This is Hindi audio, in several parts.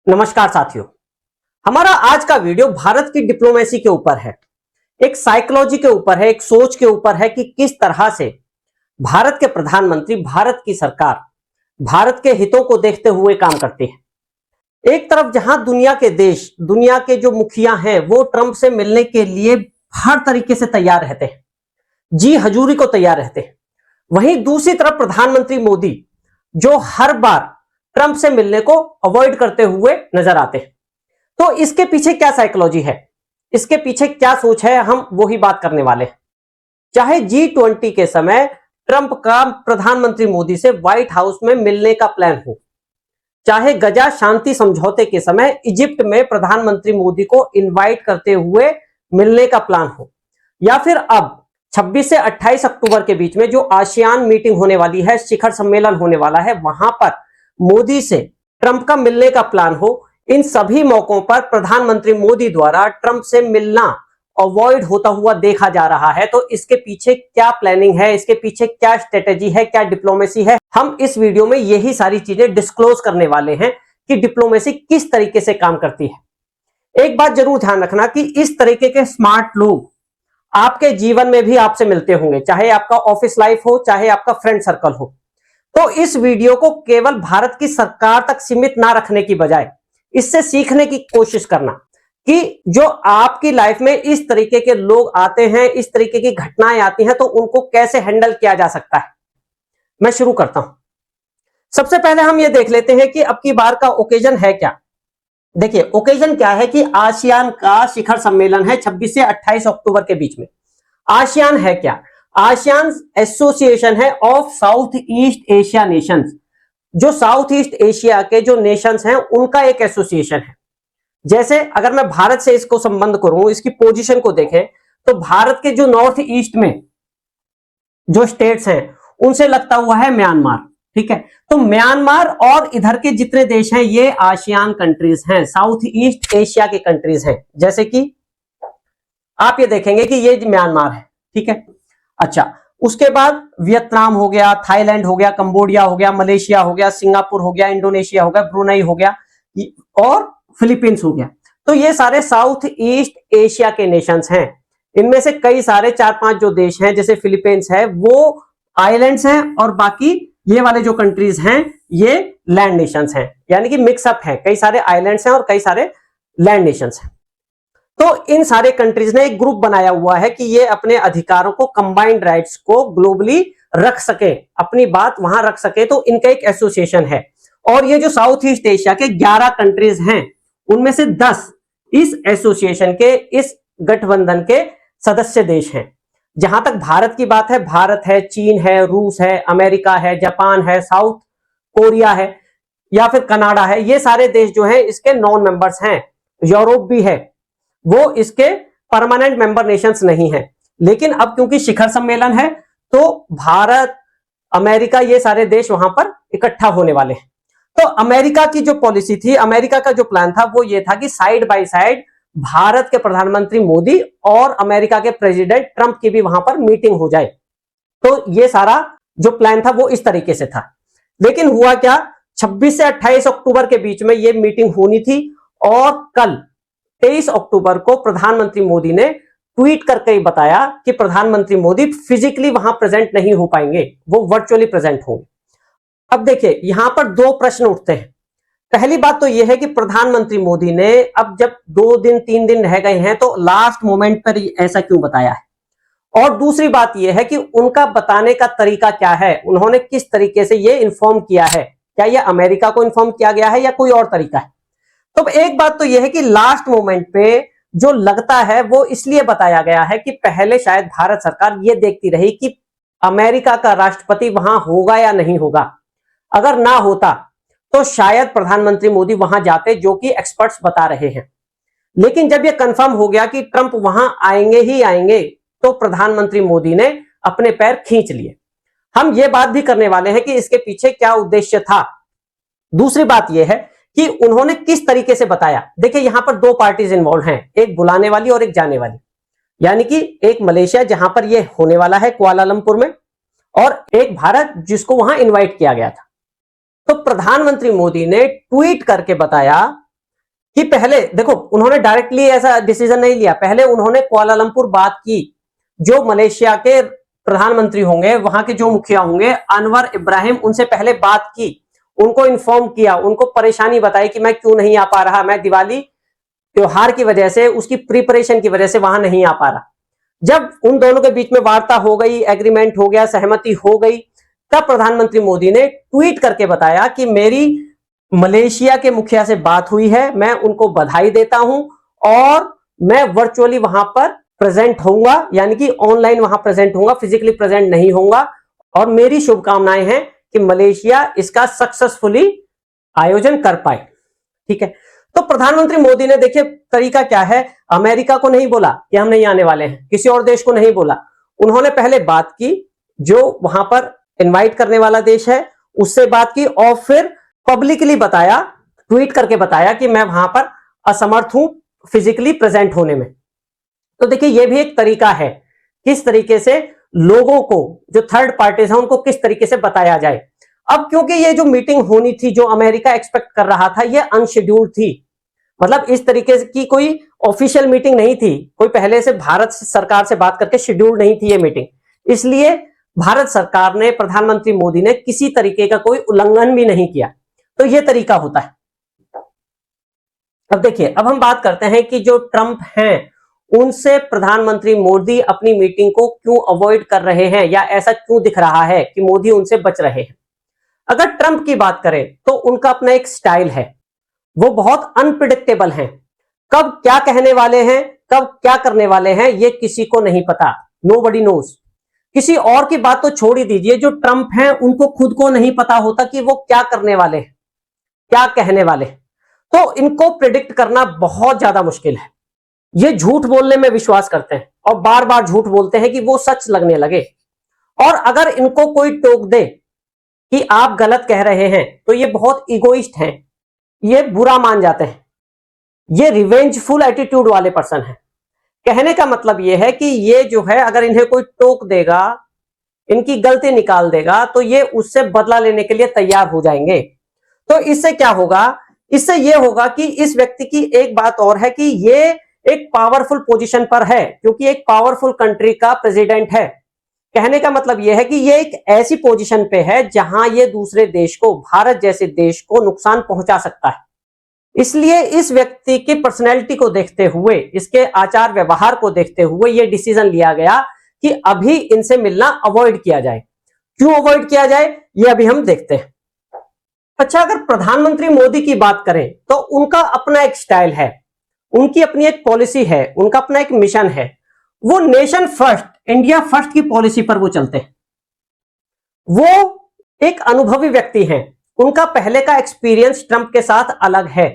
नमस्कार साथियों, हमारा आज का वीडियो भारत की डिप्लोमेसी के ऊपर है। एक साइकोलॉजी के ऊपर है, एक सोच के ऊपर है कि किस तरह से भारत के प्रधानमंत्री, भारत की सरकार भारत के हितों को देखते हुए काम करती है। एक तरफ जहां दुनिया के देश, दुनिया के जो मुखिया हैं, वो ट्रंप से मिलने के लिए हर तरीके से तैयार रहते हैं, जी हजूरी को तैयार रहते हैं। वहीं दूसरी तरफ प्रधानमंत्री मोदी जो हर बार ट्रंप से मिलने को अवॉइड करते हुए नजर आते हैं। तो इसके पीछे क्या साइकोलॉजी है, इसके पीछे क्या सोच है, हम वही बात करने वाले हैं। चाहे G20 के समय ट्रंप का प्रधानमंत्री मोदी से व्हाइट हाउस में मिलने का प्लान हो, चाहे गजा शांति समझौते के समय इजिप्ट में प्रधानमंत्री मोदी को इनवाइट करते हुए मिलने का प्लान हो, या फिर अब 26 से 28 अक्टूबर के बीच में जो आसियान मीटिंग होने वाली है, शिखर सम्मेलन होने वाला है, वहां पर मोदी से ट्रंप का मिलने का प्लान हो। इन सभी मौकों पर प्रधानमंत्री मोदी द्वारा ट्रंप से मिलना अवॉइड होता हुआ देखा जा रहा है। तो इसके पीछे क्या प्लानिंग है, इसके पीछे क्या स्ट्रेटेजी है, क्या डिप्लोमेसी है, हम इस वीडियो में यही सारी चीजें डिस्क्लोज करने वाले हैं कि डिप्लोमेसी किस तरीके से काम करती है। एक बात जरूर ध्यान रखना कि इस तरीके के स्मार्ट लोग आपके जीवन में भी आपसे मिलते होंगे, चाहे आपका ऑफिस लाइफ हो, चाहे आपका फ्रेंड सर्कल हो। तो इस वीडियो को केवल भारत की सरकार तक सीमित ना रखने की बजाय इससे सीखने की कोशिश करना कि जो आपकी लाइफ में इस तरीके के लोग आते हैं, इस तरीके की घटनाएं आती हैं, तो उनको कैसे हैंडल किया जा सकता है। मैं शुरू करता हूं। सबसे पहले हम ये देख लेते हैं कि अब की बार का ओकेजन है क्या। देखिए, ओकेजन क्या है कि आसियान का शिखर सम्मेलन है 26 से 28 अक्टूबर के बीच में। आसियान है क्या? आसियान एसोसिएशन है of south east Asia Nations. जो साउथ ईस्ट एशिया के जो नेशंस हैं उनका एक एसोसिएशन है। जैसे अगर मैं भारत से इसको संबंध करूं, इसकी पोजीशन को देखें, तो भारत के जो नॉर्थ ईस्ट में जो स्टेट्स हैं उनसे लगता हुआ है म्यांमार। ठीक है, तो म्यांमार और इधर के जितने देश हैं ये आसियान कंट्रीज हैं, साउथ ईस्ट एशिया के कंट्रीज हैं। जैसे कि आप ये देखेंगे कि ये म्यांमार है। ठीक है, अच्छा, उसके बाद वियतनाम हो गया, थाईलैंड हो गया, कंबोडिया हो गया, मलेशिया हो गया, सिंगापुर हो गया, इंडोनेशिया हो गया, ब्रुनई हो गया और फिलीपींस हो गया। तो ये सारे साउथ ईस्ट एशिया के नेशंस हैं। इनमें से कई सारे 4-5 जो देश हैं, जैसे फिलीपींस है, वो आइलैंड्स हैं, और बाकी ये वाले जो कंट्रीज हैं ये लैंड नेशंस हैं, यानी कि मिक्सअप है, कई सारे आइलैंड्स हैं और कई सारे लैंड नेशंस हैं। तो इन सारे कंट्रीज ने एक ग्रुप बनाया हुआ है कि ये अपने अधिकारों को, कंबाइंड राइट्स को ग्लोबली रख सके, अपनी बात वहां रख सके। तो इनका एक एसोसिएशन है, और ये जो साउथ ईस्ट एशिया के 11 कंट्रीज हैं उनमें से 10 इस एसोसिएशन के, इस गठबंधन के सदस्य देश हैं। जहां तक भारत की बात है, भारत है, चीन है, रूस है, अमेरिका है, जापान है, साउथ कोरिया है, या फिर कनाडा है। ये सारे देश जो है इसके नॉन मेंबर्स हैं। यूरोप भी है, वो इसके परमानेंट मेंबर नेशंस नहीं है। लेकिन अब क्योंकि शिखर सम्मेलन है तो भारत, अमेरिका, ये सारे देश वहां पर इकट्ठा होने वाले हैं। तो अमेरिका की जो पॉलिसी थी, अमेरिका का जो प्लान था, वो ये था कि साइड बाय साइड भारत के प्रधानमंत्री मोदी और अमेरिका के प्रेसिडेंट ट्रंप की भी वहां पर मीटिंग हो जाए। तो ये सारा जो प्लान था वो इस तरीके से था। लेकिन हुआ क्या, 26 से 28 अक्टूबर के बीच में ये मीटिंग होनी थी, और कल 23 अक्टूबर को प्रधानमंत्री मोदी ने ट्वीट करके बताया कि प्रधानमंत्री मोदी फिजिकली वहां प्रेजेंट नहीं हो पाएंगे, वो वर्चुअली प्रेजेंट होंगे। अब देखिए, यहां पर दो प्रश्न उठते हैं। पहली बात तो यह है कि प्रधानमंत्री मोदी ने अब जब 2 दिन 3 दिन रह गए हैं तो लास्ट मोमेंट पर ऐसा क्यों बताया है, और दूसरी बात यह है कि उनका बताने का तरीका क्या है, उन्होंने किस तरीके से यह इंफॉर्म किया है, क्या यह अमेरिका को इंफॉर्म किया गया है या कोई और तरीका है। तो एक बात तो यह है कि लास्ट मोमेंट पे जो लगता है वो इसलिए बताया गया है कि पहले शायद भारत सरकार ये देखती रही कि अमेरिका का राष्ट्रपति वहां होगा या नहीं होगा। अगर ना होता तो शायद प्रधानमंत्री मोदी वहां जाते, जो कि एक्सपर्ट्स बता रहे हैं। लेकिन जब यह कंफर्म हो गया कि ट्रंप वहां आएंगे ही आएंगे, तो प्रधानमंत्री मोदी ने अपने पैर खींच लिए। हम ये बात भी करने वाले हैं कि इसके पीछे क्या उद्देश्य था। दूसरी बात यह है कि उन्होंने किस तरीके से बताया। देखिए, यहां पर 2 पार्टीज इन्वॉल्व हैं, एक बुलाने वाली और एक जाने वाली। यानी कि एक मलेशिया जहां पर यह होने वाला है कुआलालंपुर में, और एक भारत जिसको वहां इनवाइट किया गया था। तो प्रधानमंत्री मोदी ने ट्वीट करके बताया कि पहले देखो उन्होंने डायरेक्टली ऐसा डिसीजन नहीं लिया, पहले उन्होंने कुआलालंपुर बात की, जो मलेशिया के प्रधानमंत्री होंगे, वहां के जो मुखिया होंगे अनवर इब्राहिम, उनसे पहले बात की, उनको इन्फॉर्म किया, उनको परेशानी बताई कि मैं क्यों नहीं आ पा रहा, मैं दिवाली त्योहार की वजह से, उसकी प्रिपरेशन की वजह से वहां नहीं आ पा रहा। जब उन दोनों के बीच में वार्ता हो गई, एग्रीमेंट हो गया, सहमति हो गई, तब प्रधानमंत्री मोदी ने ट्वीट करके बताया कि मेरी मलेशिया के मुखिया से बात हुई है, मैं उनको बधाई देता हूं और मैं वर्चुअली वहां पर प्रेजेंट होऊंगा, यानी कि ऑनलाइन वहां प्रेजेंट होऊंगा, फिजिकली प्रेजेंट नहीं होऊंगा, और मेरी शुभकामनाएं हैं कि मलेशिया इसका सक्सेसफुली आयोजन कर पाए। ठीक है, तो प्रधानमंत्री मोदी ने देखिए तरीका क्या है, अमेरिका को नहीं बोला कि हम नहीं आने वाले हैं, किसी और देश को नहीं बोला, उन्होंने पहले बात की जो वहां पर इनवाइट करने वाला देश है उससे बात की, और फिर पब्लिकली बताया, ट्वीट करके बताया कि मैं वहां पर असमर्थ हूं फिजिकली प्रेजेंट होने में। तो देखिए ये भी एक तरीका है किस तरीके से लोगों को, जो थर्ड पार्टीज हैं, उनको किस तरीके से बताया जाए। अब क्योंकि ये जो मीटिंग होनी थी, जो अमेरिका एक्सपेक्ट कर रहा था, ये अनशेड्यूल्ड थी, मतलब इस तरीके की कोई ऑफिशियल मीटिंग नहीं थी, कोई पहले से भारत सरकार से बात करके शेड्यूल नहीं थी ये मीटिंग, इसलिए भारत सरकार ने, प्रधानमंत्री मोदी ने किसी तरीके का कोई उल्लंघन भी नहीं किया। तो ये तरीका होता है। अब देखिए, अब हम बात करते हैं कि जो ट्रंप हैं उनसे प्रधानमंत्री मोदी अपनी मीटिंग को क्यों अवॉइड कर रहे हैं, या ऐसा क्यों दिख रहा है कि मोदी उनसे बच रहे हैं। अगर ट्रंप की बात करें तो उनका अपना एक स्टाइल है, वो बहुत अनप्रिडिक्टेबल हैं, कब क्या कहने वाले हैं, कब क्या करने वाले हैं, ये किसी को नहीं पता, नोबडी नोज। किसी और की बात तो छोड़ ही दीजिए, जो ट्रंप हैं उनको खुद को नहीं पता होता कि वो क्या करने वाले हैं, क्या कहने वाले हैं। तो इनको प्रिडिक्ट करना बहुत ज्यादा मुश्किल है। ये झूठ बोलने में विश्वास करते हैं और बार बार झूठ बोलते हैं कि वो सच लगने लगे, और अगर इनको कोई टोक दे कि आप गलत कह रहे हैं तो ये बहुत इगोइस्ट हैं, ये बुरा मान जाते हैं, ये रिवेंजफुल एटीट्यूड वाले पर्सन हैं। कहने का मतलब ये है कि ये जो है, अगर इन्हें कोई टोक देगा, इनकी गलती निकाल देगा, तो ये उससे बदला लेने के लिए तैयार हो जाएंगे। तो इससे क्या होगा, इससे ये होगा कि इस व्यक्ति की एक बात और है कि ये एक पावरफुल पोजीशन पर है, क्योंकि एक पावरफुल कंट्री का प्रेसिडेंट है। कहने का मतलब यह है कि ये एक ऐसी पोजीशन पे है जहां ये दूसरे देश को, भारत जैसे देश को नुकसान पहुंचा सकता है। इसलिए इस व्यक्ति की पर्सनैलिटी को देखते हुए, इसके आचार व्यवहार को देखते हुए ये डिसीजन लिया गया कि अभी इनसे मिलना अवॉइड किया जाए। क्यों अवॉइड किया जाए, ये अभी हम देखते हैं। अच्छा, अगर प्रधानमंत्री मोदी की बात करें तो उनका अपना एक स्टाइल है, उनकी अपनी एक पॉलिसी है, उनका अपना एक मिशन है। वो नेशन फर्स्ट, इंडिया फर्स्ट की पॉलिसी पर वो चलते हैं। वो एक अनुभवी व्यक्ति हैं, उनका पहले का एक्सपीरियंस ट्रंप के साथ अलग है।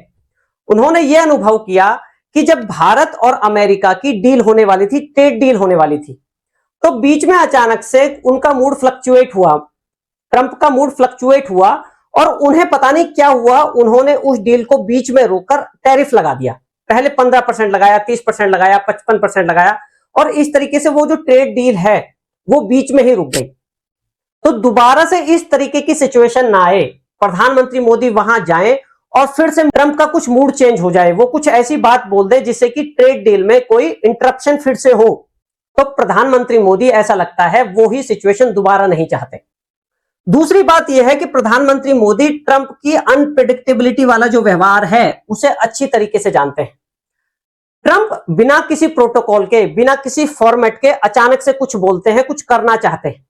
उन्होंने ये अनुभव किया कि जब भारत और अमेरिका की डील होने वाली थी, ट्रेड डील होने वाली थी, तो बीच में अचानक से उनका मूड फ्लक्चुएट हुआ, ट्रंप का मूड फ्लक्चुएट हुआ, और उन्हें पता नहीं क्या हुआ, उन्होंने उस डील को बीच में रोककर टैरिफ लगा दिया। पहले 15% लगाया, 30% लगाया, 55% लगाया, और इस तरीके से वो जो ट्रेड डील है वो बीच में ही रुक गई। तो दोबारा से इस तरीके की सिचुएशन ना आए, प्रधानमंत्री मोदी वहां जाएं और फिर से ट्रंप का कुछ मूड चेंज हो जाए, वो कुछ ऐसी बात बोल दे जिससे कि ट्रेड डील में कोई इंटरप्शन फिर से हो। तो प्रधानमंत्री मोदी, ऐसा लगता है, वो ही सिचुएशन दोबारा नहीं चाहते। दूसरी बात यह है कि प्रधानमंत्री मोदी ट्रंप की अनप्रेडिक्टेबिलिटी वाला जो व्यवहार है उसे अच्छी तरीके से जानते हैं। ट्रंप बिना किसी प्रोटोकॉल के, बिना किसी फॉर्मेट के अचानक से कुछ बोलते हैं, कुछ करना चाहते हैं,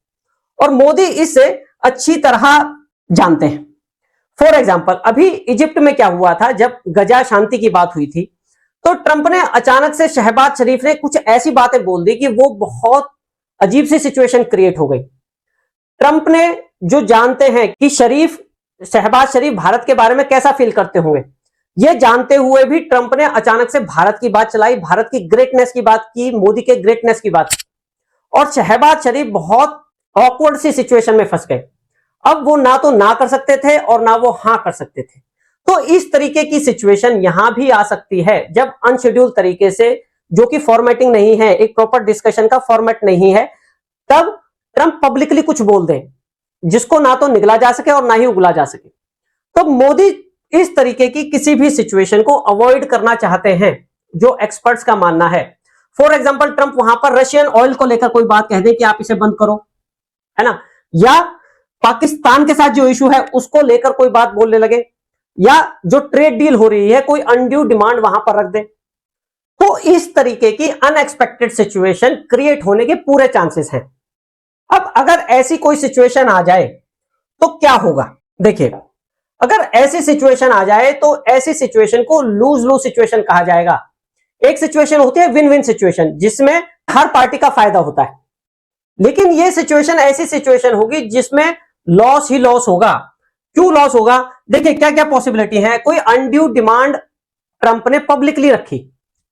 और मोदी इसे अच्छी तरह जानते हैं। फॉर एग्जाम्पल, अभी इजिप्ट में क्या हुआ था, जब गजा शांति की बात हुई थी, तो ट्रंप ने अचानक से, शहबाज शरीफ ने कुछ ऐसी बातें बोल दी कि वो बहुत अजीब सी सिचुएशन क्रिएट हो गई। ट्रंप ने, जो जानते हैं कि शहबाज शरीफ भारत के बारे में कैसा फील करते होंगे, ये जानते हुए भी ट्रंप ने अचानक से भारत की बात चलाई, भारत की ग्रेटनेस की बात की, मोदी के ग्रेटनेस की बात की, और शहबाज शरीफ बहुत ऑकवर्ड सी सिचुएशन में फंस गए। अब वो ना तो ना कर सकते थे और ना वो हां कर सकते थे। तो इस तरीके की सिचुएशन यहां भी आ सकती है, जब अनशेड्यूल्ड तरीके से, जो कि फॉर्मेटिंग नहीं है, एक प्रॉपर डिस्कशन का फॉर्मेट नहीं है, तब ट्रंप पब्लिकली कुछ बोल दें जिसको ना तो निगला जा सके और ना ही उगला जा सके। तो मोदी इस तरीके की किसी भी सिचुएशन को अवॉइड करना चाहते हैं, जो एक्सपर्ट्स का मानना है। फॉर एग्जांपल ट्रंप वहां पर रशियन ऑयल को लेकर कोई बात कह दे कि आप इसे बंद करो, है ना, या पाकिस्तान के साथ जो इशू है उसको लेकर कोई बात बोलने लगे, या जो ट्रेड डील हो रही है कोई अनड्यू डिमांड वहां पर रख दे, तो इस तरीके की अनएक्सपेक्टेड सिचुएशन क्रिएट होने के पूरे चांसेस हैं। अब अगर ऐसी कोई सिचुएशन आ जाए तो क्या होगा? देखिए, अगर ऐसी सिचुएशन आ जाए तो ऐसी सिचुएशन को लूज लूज सिचुएशन कहा जाएगा। एक सिचुएशन होती है विन विन सिचुएशन, जिसमें हर पार्टी का फायदा होता है, लेकिन यह सिचुएशन ऐसी सिचुएशन होगी जिसमें लॉस ही लॉस होगा। क्यों लॉस होगा? देखिए क्या क्या पॉसिबिलिटी है। कोई अनड्यू डिमांड ट्रंप ने पब्लिकली रखी,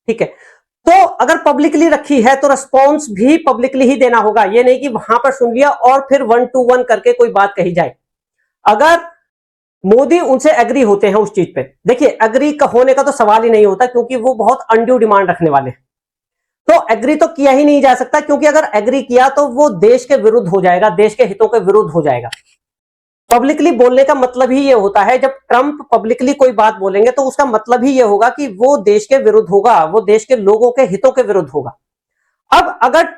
ठीक है, तो अगर पब्लिकली रखी है तो रिस्पॉन्स भी पब्लिकली ही देना होगा। यह नहीं कि वहां पर सुन लिया और फिर 1 to 1 करके कोई बात कही जाए। अगर मोदी उनसे एग्री होते हैं उस चीज पे, देखिए एग्री होने का तो सवाल ही नहीं होता, क्योंकि वो बहुत अनड्यू डिमांड रखने वाले हैं, तो एग्री तो किया ही नहीं जा सकता, क्योंकि अगर एग्री किया तो वो देश के विरुद्ध हो जाएगा, देश के हितों के विरुद्ध हो जाएगा। पब्लिकली बोलने का मतलब ही ये होता है, जब ट्रंप पब्लिकली कोई बात बोलेंगे तो उसका मतलब ही ये होगा कि वो देश के विरुद्ध होगा, वो देश के लोगों के हितों के विरुद्ध होगा। अब अगर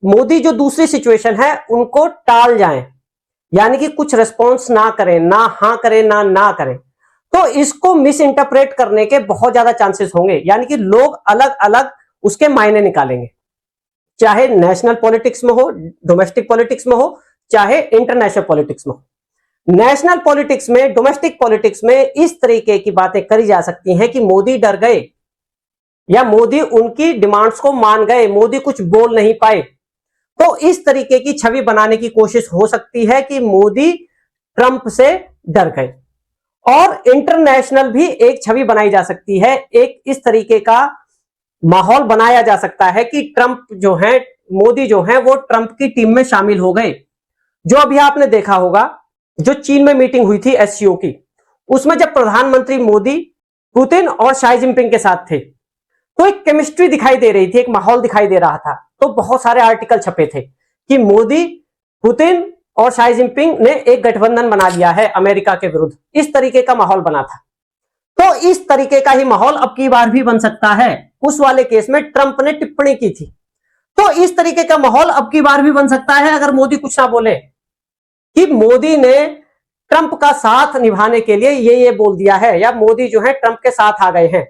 मोदी जो दूसरी सिचुएशन है उनको टाल जाएं, यानी कि कुछ रिस्पॉन्स ना करें, ना हां करें ना करें, तो इसको मिस इंटरप्रेट करने के बहुत ज्यादा चांसेस होंगे, यानी कि लोग अलग अलग उसके मायने निकालेंगे, चाहे नेशनल पॉलिटिक्स में हो, डोमेस्टिक पॉलिटिक्स में हो, चाहे इंटरनेशनल पॉलिटिक्स में हो। नेशनल पॉलिटिक्स में, डोमेस्टिक पॉलिटिक्स में इस तरीके की बातें करी जा सकती हैं कि मोदी डर गए, या मोदी उनकी डिमांड्स को मान गए, मोदी कुछ बोल नहीं पाए, तो इस तरीके की छवि बनाने की कोशिश हो सकती है कि मोदी ट्रंप से डर गए। और इंटरनेशनल भी एक छवि बनाई जा सकती है, एक इस तरीके का माहौल बनाया जा सकता है कि ट्रंप जो है, मोदी जो है वो ट्रंप की टीम में शामिल हो गए। जो अभी आपने देखा होगा, जो चीन में मीटिंग हुई थी एससीओ की, उसमें जब प्रधानमंत्री मोदी पुतिन और शाई जिनपिंग के साथ थे, तो एक केमिस्ट्री दिखाई दे रही थी, एक माहौल दिखाई दे रहा था। तो बहुत सारे आर्टिकल छपे थे कि मोदी, पुतिन और शाई जिनपिंग ने एक गठबंधन बना लिया है अमेरिका के विरुद्ध, इस तरीके का माहौल बना था। तो इस तरीके का ही माहौल अब की बार भी बन सकता है। उस वाले केस में ट्रंप ने टिप्पणी की थी, तो इस तरीके का माहौल अब की बार भी बन सकता है अगर मोदी कुछ ना बोले, कि मोदी ने ट्रंप का साथ निभाने के लिए ये बोल दिया है, या मोदी जो है ट्रंप के साथ आ गए हैं।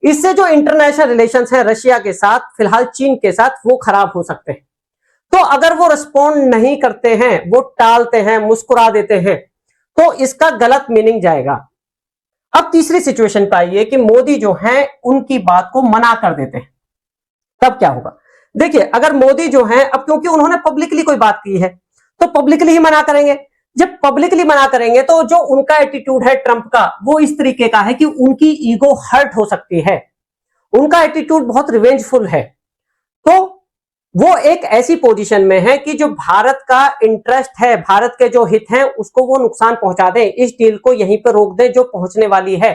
इससे जो इंटरनेशनल रिलेशंस है रशिया के साथ, फिलहाल चीन के साथ, वो खराब हो सकते हैं। तो अगर वो रिस्पॉन्ड नहीं करते हैं, वो टालते हैं, मुस्कुरा देते हैं, तो इसका गलत मीनिंग जाएगा। अब तीसरी सिचुएशन पे आइए कि मोदी जो है उनकी बात को मना कर देते हैं, तब क्या होगा? देखिए, अगर मोदी जो है, अब क्योंकि उन्होंने पब्लिकली कोई बात की है तो पब्लिकली ही मना करेंगे। जब पब्लिकली मना करेंगे तो जो उनका एटीट्यूड है ट्रंप का, वो इस तरीके का है कि उनकी ईगो हर्ट हो सकती है, उनका एटीट्यूड बहुत रिवेंजफुल है। तो वो एक ऐसी पोजीशन में है कि जो भारत का इंटरेस्ट है, भारत के जो हित हैं, उसको वो नुकसान पहुंचा दें, इस डील को यहीं पर रोक दें जो पहुंचने वाली है।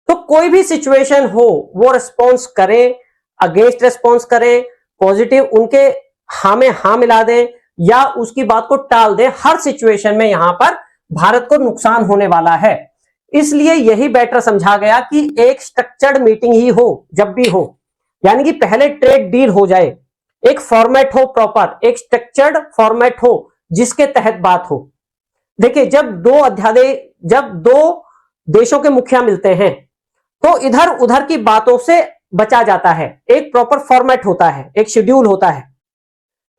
तो कोई भी सिचुएशन हो, वो रिस्पॉन्स करें, अगेंस्ट रिस्पॉन्स करें, पॉजिटिव उनके हाँ में हाँ मिला दें या उसकी बात को टाल दें, हर सिचुएशन में यहां पर भारत को नुकसान होने वाला है। इसलिए यही बेटर समझा गया कि एक स्ट्रक्चर्ड मीटिंग ही हो जब भी हो, यानी कि पहले ट्रेड डील हो जाए, एक फॉर्मेट हो प्रॉपर, एक स्ट्रक्चर्ड फॉर्मेट हो जिसके तहत बात हो। देखिए, जब दो देशों के मुखिया मिलते हैं तो इधर उधर की बातों से बचा जाता है। एक प्रॉपर फॉर्मेट होता है, एक शेड्यूल होता है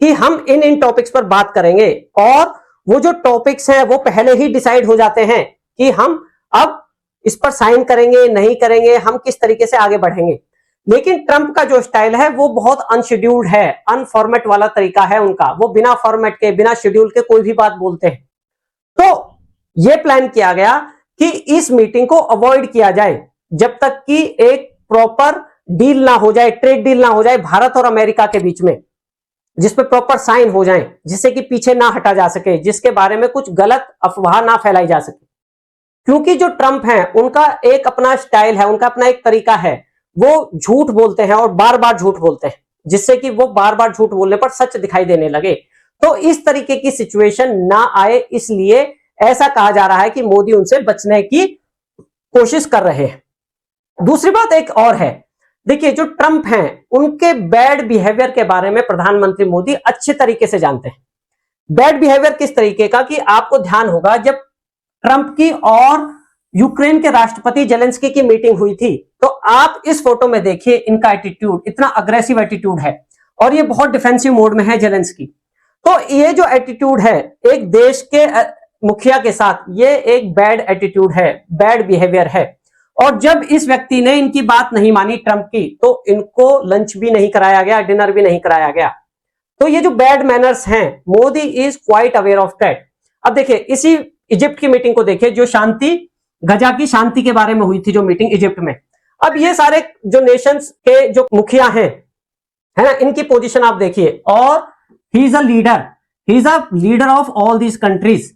कि हम इन टॉपिक्स पर बात करेंगे, और वो जो टॉपिक्स हैं वो पहले ही डिसाइड हो जाते हैं कि हम अब इस पर साइन करेंगे नहीं करेंगे, हम किस तरीके से आगे बढ़ेंगे। लेकिन ट्रंप का जो स्टाइल है वो बहुत अनशेड्यूल्ड है, अनफॉर्मेट वाला तरीका है उनका। वो बिना फॉर्मेट के, बिना शेड्यूल के कोई भी बात बोलते हैं। तो ये प्लान किया गया कि इस मीटिंग को अवॉइड किया जाए जब तक कि एक प्रॉपर डील ना हो जाए, ट्रेड डील ना हो जाए भारत और अमेरिका के बीच में, जिसपे प्रॉपर साइन हो जाए, जिससे कि पीछे ना हटा जा सके, जिसके बारे में कुछ गलत अफवाह ना फैलाई जा सके। क्योंकि जो ट्रंप है उनका एक अपना स्टाइल है, उनका अपना एक तरीका है, वो झूठ बोलते हैं और बार बार झूठ बोलते हैं, जिससे कि वो बार बार झूठ बोलने पर सच दिखाई देने लगे। तो इस तरीके की सिचुएशन ना आए, इसलिए ऐसा कहा जा रहा है कि मोदी उनसे बचने की कोशिश कर रहे हैं। दूसरी बात एक और है, देखिए जो ट्रंप हैं उनके बैड बिहेवियर के बारे में प्रधानमंत्री मोदी अच्छे तरीके से जानते हैं। बैड बिहेवियर किस तरीके का कि आपको ध्यान होगा जब ट्रंप की और यूक्रेन के राष्ट्रपति जेलेंस्की की मीटिंग हुई थी, तो आप इस फोटो में देखिए इनका एटीट्यूड, इतना अग्रेसिव एटीट्यूड है और ये बहुत डिफेंसिव मोड में है जेलेंस्की। तो ये जो एटीट्यूड है एक देश के मुखिया के साथ, ये एक बैड एटीट्यूड है, बैड बिहेवियर है। और जब इस व्यक्ति ने इनकी बात नहीं मानी ट्रंप की, तो इनको लंच भी नहीं कराया गया, डिनर भी नहीं कराया गया। तो ये जो बैड मैनर्स हैं, Modi is quite aware of that. अब देखिए इसी इजिप्ट की मीटिंग को देखिए, जो शांति, गजा की शांति के बारे में हुई थी जो मीटिंग इजिप्ट में। अब ये सारे जो नेशंस के जो मुखिया हैं, है ना, इनकी पोजीशन आप देखिए, और he is a leader of all these countries.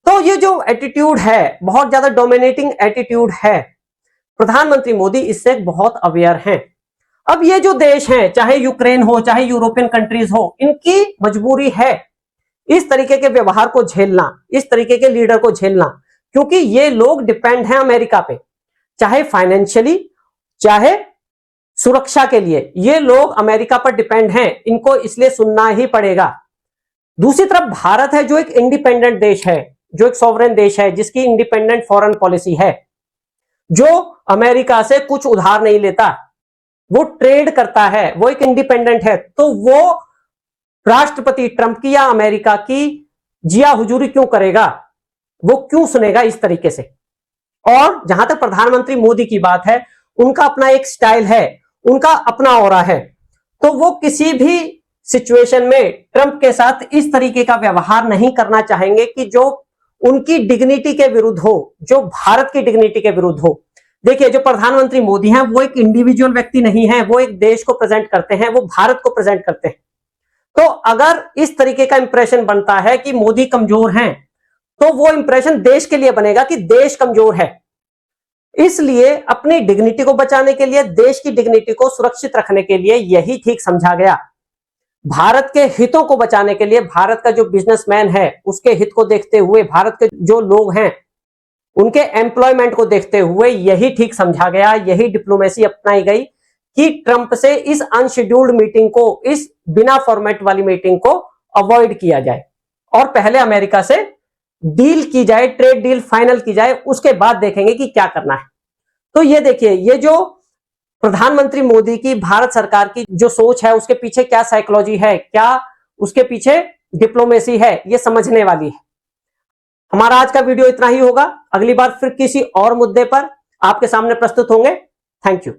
तो ये जो एटीट्यूड है, बहुत ज्यादा डोमिनेटिंग एटीट्यूड है, प्रधानमंत्री मोदी इससे बहुत अवेयर हैं। अब ये जो देश हैं, चाहे यूक्रेन हो, चाहे यूरोपियन कंट्रीज हो, इनकी मजबूरी है इस तरीके के व्यवहार को झेलना, इस तरीके के लीडर को झेलना, क्योंकि ये लोग डिपेंड हैं अमेरिका पे, चाहे फाइनेंशियली, चाहे सुरक्षा के लिए ये लोग अमेरिका पर डिपेंड हैं, इनको इसलिए सुनना ही पड़ेगा। दूसरी तरफ भारत है जो एक इंडिपेंडेंट देश है, जो एक सॉवरेन देश है, जिसकी इंडिपेंडेंट फॉरेन पॉलिसी है, जो अमेरिका से कुछ उधार नहीं लेता, वो ट्रेड करता है, वो एक इंडिपेंडेंट है। तो वो राष्ट्रपति ट्रंप की या अमेरिका की जिया हुजूरी क्यों करेगा, वो क्यों सुनेगा इस तरीके से। और जहां तक प्रधानमंत्री मोदी की बात है, उनका अपना एक स्टाइल है, उनका अपना ऑरा है, तो वो किसी भी सिचुएशन में ट्रंप के साथ इस तरीके का व्यवहार नहीं करना चाहेंगे कि जो उनकी डिग्निटी के विरुद्ध हो, जो भारत की डिग्निटी के विरुद्ध हो। देखिए जो प्रधानमंत्री मोदी हैं वो एक इंडिविजुअल व्यक्ति नहीं है, वो एक देश को प्रेजेंट करते हैं, वो भारत को प्रेजेंट करते हैं। तो अगर इस तरीके का इंप्रेशन बनता है कि मोदी कमजोर हैं, तो वो इंप्रेशन देश के लिए बनेगा कि देश कमजोर है। इसलिए अपनी डिग्निटी को बचाने के लिए, देश की डिग्निटी को सुरक्षित रखने के लिए यही ठीक समझा गया। भारत के हितों को बचाने के लिए, भारत का जो बिजनेसमैन है उसके हित को देखते हुए, भारत के जो लोग हैं उनके एम्प्लॉयमेंट को देखते हुए यही ठीक समझा गया, यही डिप्लोमेसी अपनाई गई कि ट्रंप से इस अनशेड्यूल्ड मीटिंग को, इस बिना फॉर्मेट वाली मीटिंग को अवॉइड किया जाए और पहले अमेरिका से डील की जाए, ट्रेड डील फाइनल की जाए, उसके बाद देखेंगे कि क्या करना है। तो ये देखिए, ये जो प्रधानमंत्री मोदी की, भारत सरकार की जो सोच है, उसके पीछे क्या साइकोलॉजी है, क्या उसके पीछे डिप्लोमेसी है, ये समझने वाली है। हमारा आज का वीडियो इतना ही होगा। अगली बार फिर किसी और मुद्दे पर आपके सामने प्रस्तुत होंगे। Thank you.